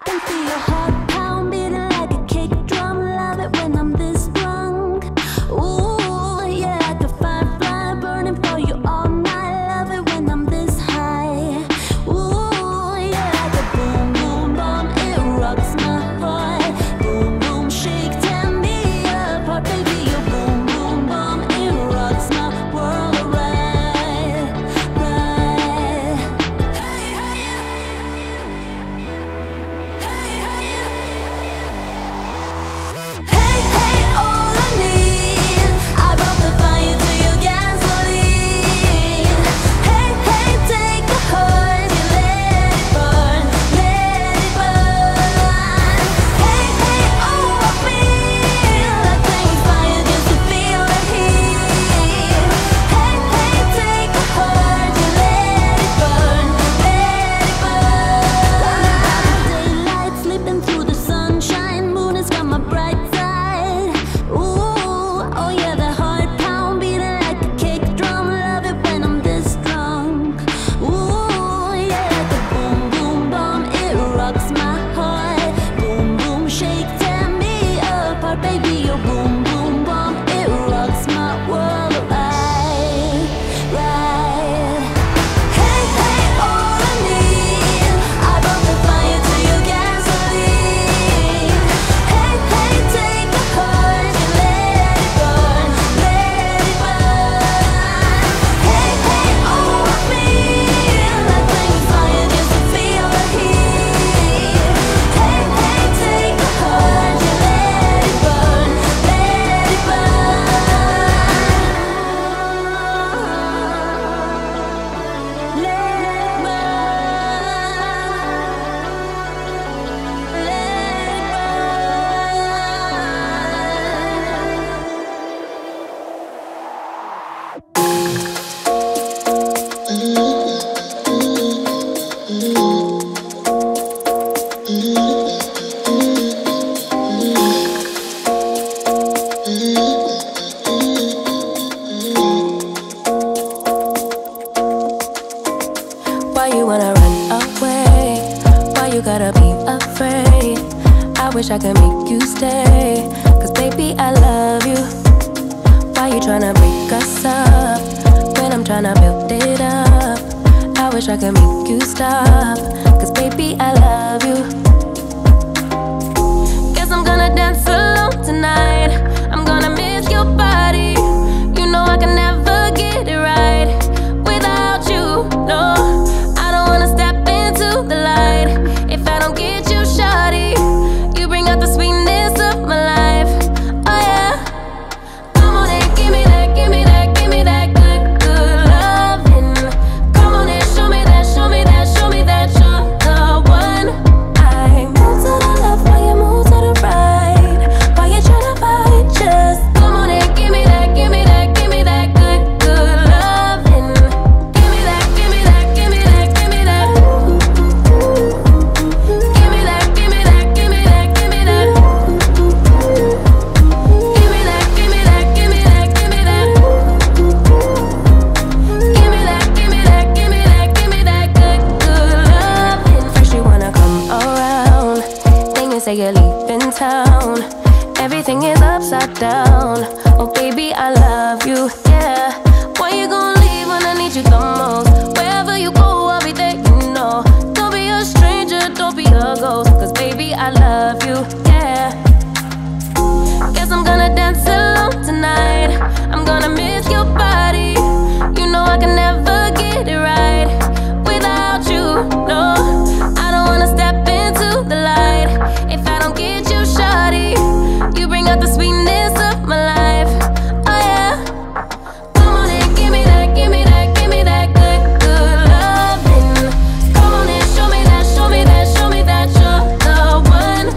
can feel your heart pound, beating like a kick drum. Love it when I'm this drunk. Ooh, yeah, like a firefly burning for you all night. Love it when I'm this high. Ooh, yeah, like a boom, boom, bomb. It rocks my heart. Boom, boom, shake, tear me apart, baby. Your boom, boom, bomb. It rocks my world right, right. Hey, hey, hey, hey, all I need, I brought the fire to your gasoline. Hey, hey, take a heart, you let it burn, let it burn. Hey, hey, oh, I feel like playing fire just to feel the heat. Hey, hey, take a heart, you let it burn, let it burn. Daylight, sleeping through the sunshine, moon has got my bright side. Ooh, oh yeah, the heart pound, beating like a kick drum. Love it when I'm this drunk. Ooh, yeah, like a boom, boom, bomb. It rocks my heart. Boom, boom, shake, tear me apart, baby. Your boom, boom, bomb. It rocks my world right, right. Hey, hey, all I need, I brought the fire to your gasoline. Hey, hey, take a heart, you let it burn, let it burn. Hey, hey, oh, I feel like playing fire just to feel the heat. Hey, hey, take a heart, you let it burn, let it burn. Let it Why you wanna run away? Why you gotta be afraid? I wish I could make you stay, cause baby I love you. Why you tryna break us up when I'm tryna build it up? I wish I could make you stop, cause baby I love you. Guess I'm gonna dance alone tonight. I'm gonna miss your body. You know I can never get it right without you, no. I don't wanna step into the light if I don't get you, shawty. You bring out the sweetness of my life, oh yeah. Come on and give me that, give me that, give me that good, good loving. Come on and show me that, show me that, show me that you're the one. I move to the left while you move to the right. Why you tryna fight? Just come on and give me that, give me that, give me that good, good loving. Give me that, give me that, give me that, give me that. Give me that, give me that, give me that, give me that. Give me that, give me that, give me that, give me that. Give me that, give me that, give me that, give me that good, good loving. First you wanna come around, then you say you're leaving town. Everything is upside down. Oh baby, I love you, yeah. Why you gonna leave when I need you the most? Wherever you go, I'll be there, you know. Don't be a stranger, don't be a ghost, cause baby, I love you, yeah. Guess I'm gonna dance alone tonight. I'm gonna miss your body. You know I can never get it right without you, no. I don't wanna step into the light if I don't get you, shawty. You bring out the sweetness of my life, oh yeah. Come on and give me that, give me that, give me that good, good loving. Come on and show me that, show me that, show me that you're the one.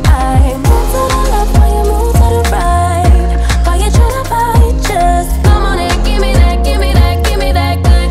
I move to the left while you move to the right. Why you tryna fight? Just come on and give me that, give me that, give me that good,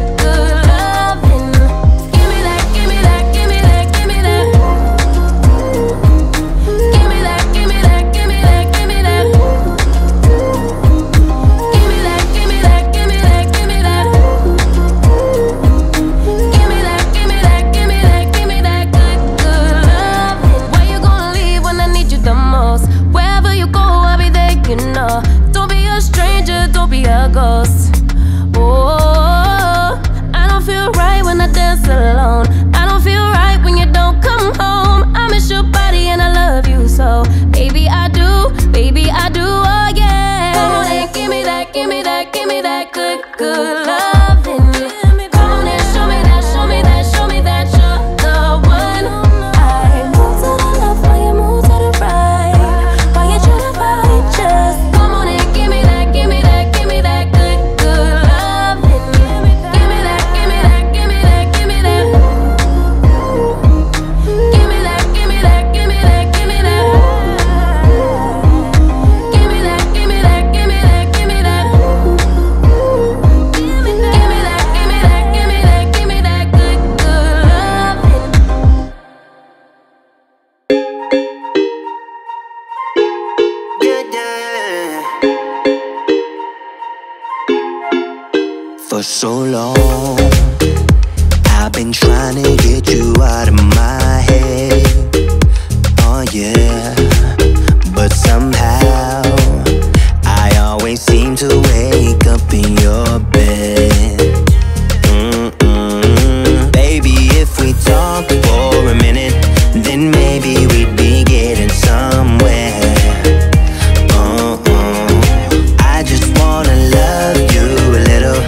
For so long, I've been trying to get you out of my head. Oh yeah, but somehow I always seem to wake up in your bed. Baby, if we talk for a minute, then maybe we'd be getting somewhere. I just wanna love you a little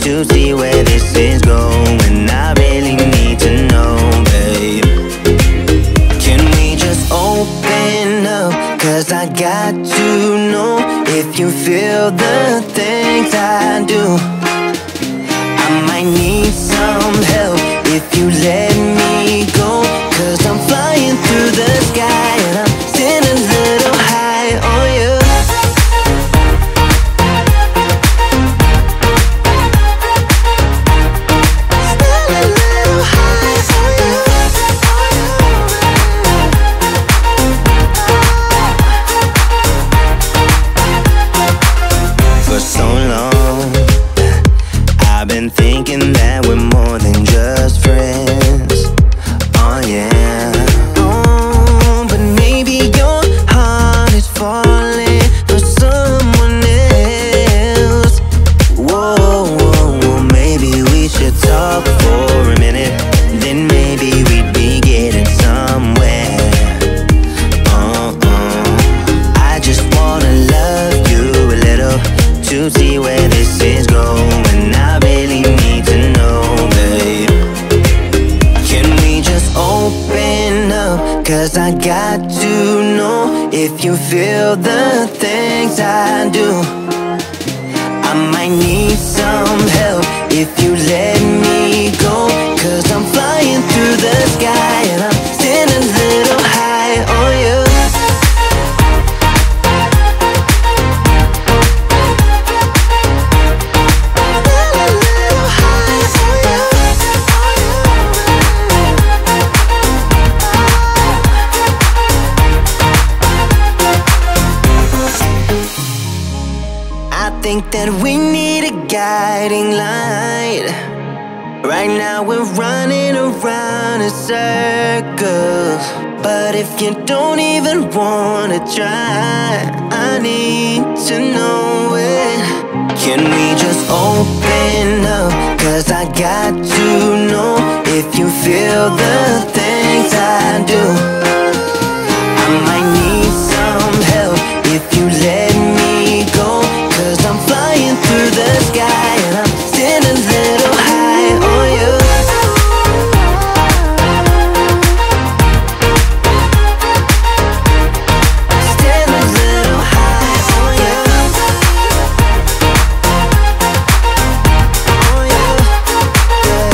to see where this is going. I really need to know, babe. Can we just open up? Cause I got to know if you feel the things I do. I might need some help if you let me go. Cause I'm flying through the sky and I'm still a little high on you. Still a little high on you. For so long, I've been thinking that we're more than just friends. Oh yeah. Oh, but maybe your heart is falling for someone else. Whoa, whoa, whoa, maybe we should talk for a minute. Then maybe we'd be getting somewhere. I just wanna love you a little to see where this is going. I really need to know, babe. Can we just open up? Cause I got to know if you feel the things I do. I might need some help if you let me go. Cause I'm flying through the sky and I'm still a little high on you. I think that we need a guiding light. Right now we're running around in circles. But if you don't even wanna try, I need to know it. Can we just open up? Cause I got to know if you feel the things I do. I might need some help if you let me go. Cause I'm flying through the sky and I'm still a little high on you. Still a little high on you. On you, yeah.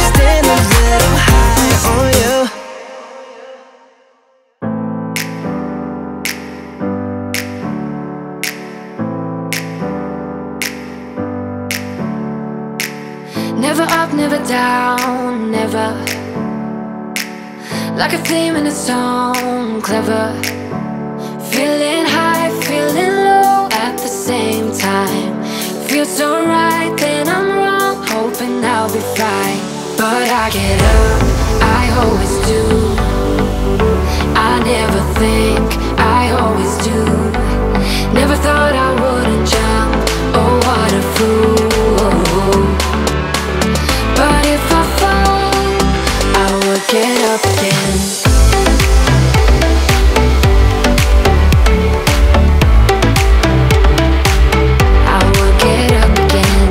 Still a little high on you. Never up, never down, never. Like a theme in a song, clever. Feeling high, feeling low at the same time. Feels so right, then I'm wrong, hoping I'll be fine. But I get up, I always do. I never think, I always do. Never thought I wouldn't jump, oh what a fool. But if I fall, I will get up again. I will get up again.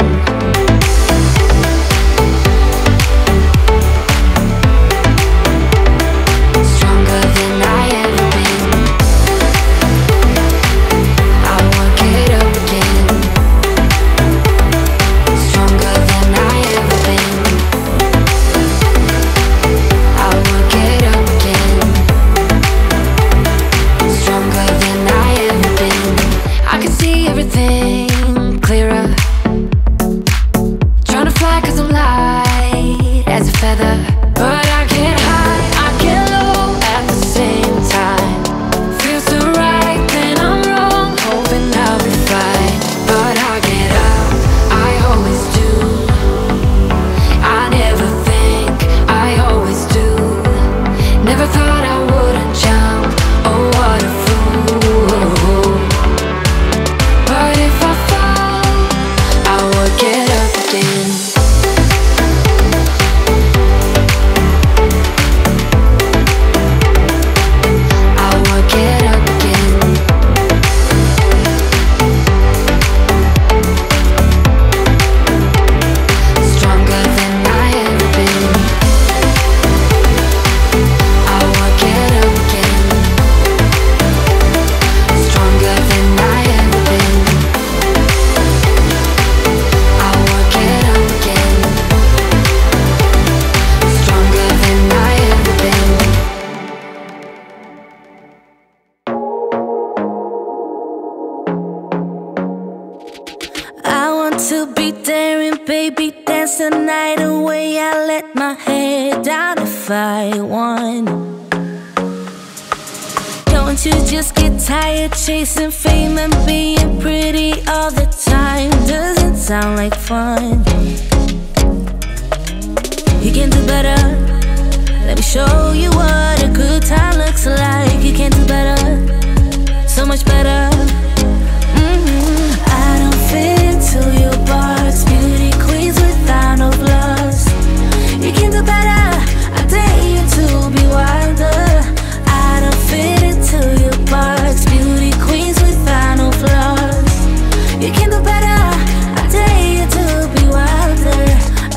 to be daring, baby, dance the night away. I let my head down if I won. Don't you just get tired chasing fame and being pretty all the time? Doesn't sound like fun. You can do better. Let me show you what a good time looks like. You can do better, so much better. I don't fit into your box, beauty queens without no flaws. You can do better, I dare you to be wilder. I don't fit into your box, beauty queens without no flaws. You can do better, I dare you to be wilder.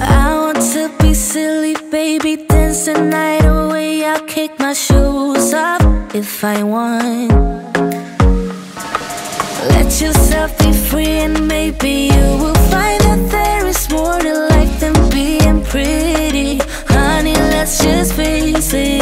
I want to be silly, baby, dance the night away. I'll kick my shoes off if I want. Let yourself be free and maybe you will find that there is more to life than being pretty. Honey, let's just face it.